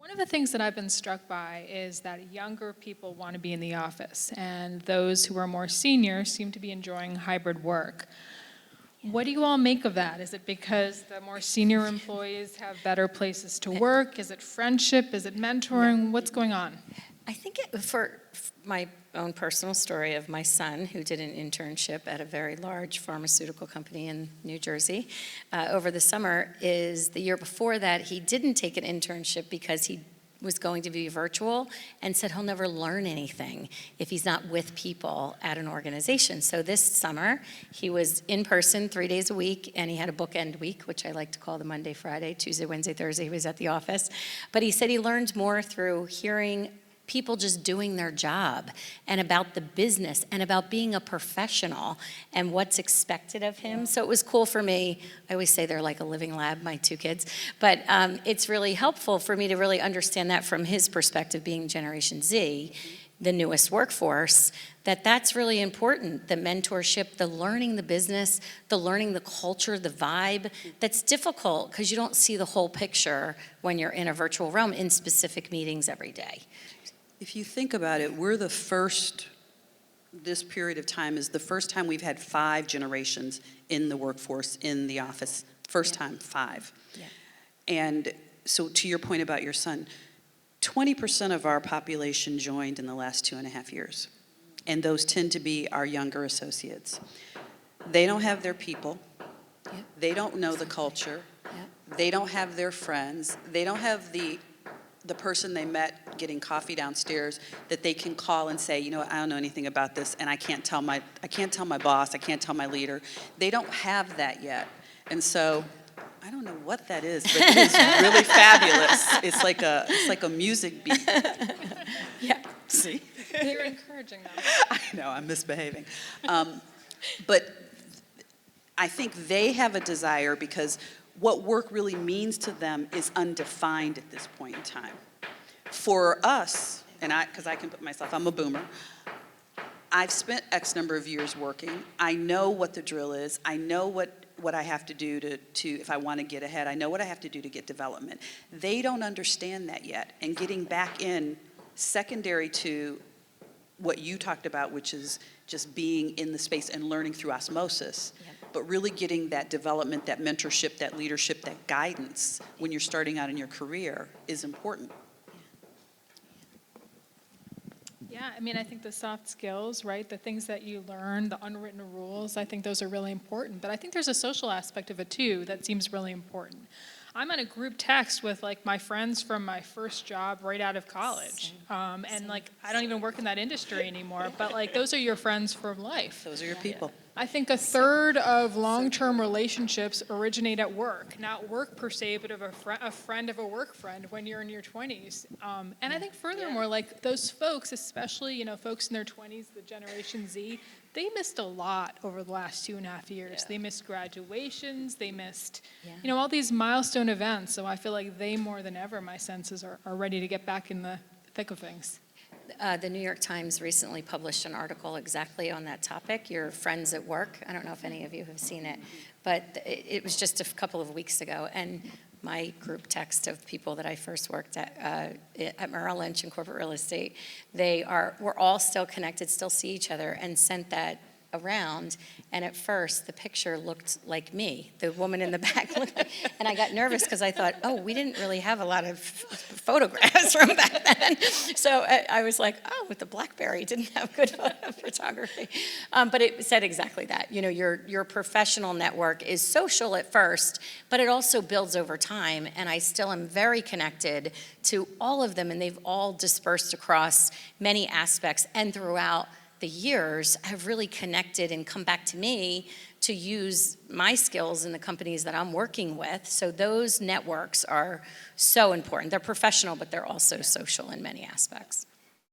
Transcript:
One of the things that I've been struck by is that younger people want to be in the office, and those who are more senior seem to be enjoying hybrid work. What do you all make of that? Is it because the more senior employees have better places to work? Is it friendship? Is it mentoring? What's going on? I think for my own personal story of my son, who did an internship at a very large pharmaceutical company in New Jersey over the summer, is the year before that he didn't take an internship because he was going to be virtual and said he'll never learn anything if he's not with people at an organization. So this summer, he was in person 3 days a week, and he had a bookend week, which I like to call the Monday, Friday, Tuesday, Wednesday, Thursday. He was at the office. But he said he learned more through hearing people just doing their job and about the business and about being a professional and what's expected of him. So it was cool for me. I always say they're like a living lab, my two kids. But it's really helpful for me to really understand that from his perspective, being Generation Z, the newest workforce, that's really important. The mentorship, the learning the business, the learning the culture, the vibe. That's difficult because you don't see the whole picture when you're in a virtual realm in specific meetings every day. If you think about it, we're the first, this period of time is the first time we've had 5 generations in the workforce, in the office. First time, 5. Yeah. And so to your point about your son, 20% of our population joined in the last 2.5 years. And those tend to be our younger associates. They don't have their people. Yep. They don't know the culture. Yep. They don't have their friends. They don't have the person they met getting coffee downstairs that they can call and say, you know, I don't know anything about this, and I can't tell my boss, I can't tell my leader. They don't have that yet. And so I don't know what that is, but it is really fabulous. It's like a music beat. Yeah. See? You're encouraging them. I know, I'm misbehaving. But I think they have a desire because what work really means to them is undefined at this point in time. For us, and because I can put myself, I'm a boomer, I've spent X number of years working. I know what the drill is. I know what I have to do to if I want to get ahead. I know what I have to do to get development. They don't understand that yet. And getting back in, secondary to what you talked about, which is just being in the space and learning through osmosis. Yep. But really getting that development, that mentorship, that leadership, that guidance when you're starting out in your career is important. Yeah, I mean, I think the soft skills, right, the things that you learn, the unwritten rules, I think those are really important. But I think there's a social aspect of it, too, that seems really important. I'm on a group text with, like, my friends from my first job right out of college. And, like, I don't even work in that industry anymore. But, like, those are your friends for life. Those are your people. I think a third of long-term relationships originate at work. Not work per se, but of a friend of a work friend when you're in your 20s. And I think furthermore, like, those folks, especially, you know, folks in their 20s, the Generation Z, they missed a lot over the last 2.5 years. Yeah. They missed graduations, they missed, you know, all these milestone events. So I feel like they, more than ever, my senses, are ready to get back in the thick of things. The New York Times recently published an article exactly on that topic, your friends at work. I don't know if any of you have seen it, but it was just a couple of weeks ago. And my group text of people that I first worked at Merrill Lynch in corporate real estate, we're all still connected, still see each other, and sent that around. And at first, the picture looked like me. The woman in the back looked like, and I got nervous because I thought, oh, we didn't really have a lot of photographs from back then. So I was like, oh, with the BlackBerry, didn't have good photography. But it said exactly that. You know, your professional network is social at first, but it also builds over time. And I still am very connected to all of them, and they've all dispersed across many aspects and throughout the years have really connected and come back to me to use my skills in the companies that I'm working with. So those networks are so important. They're professional, but they're also social in many aspects.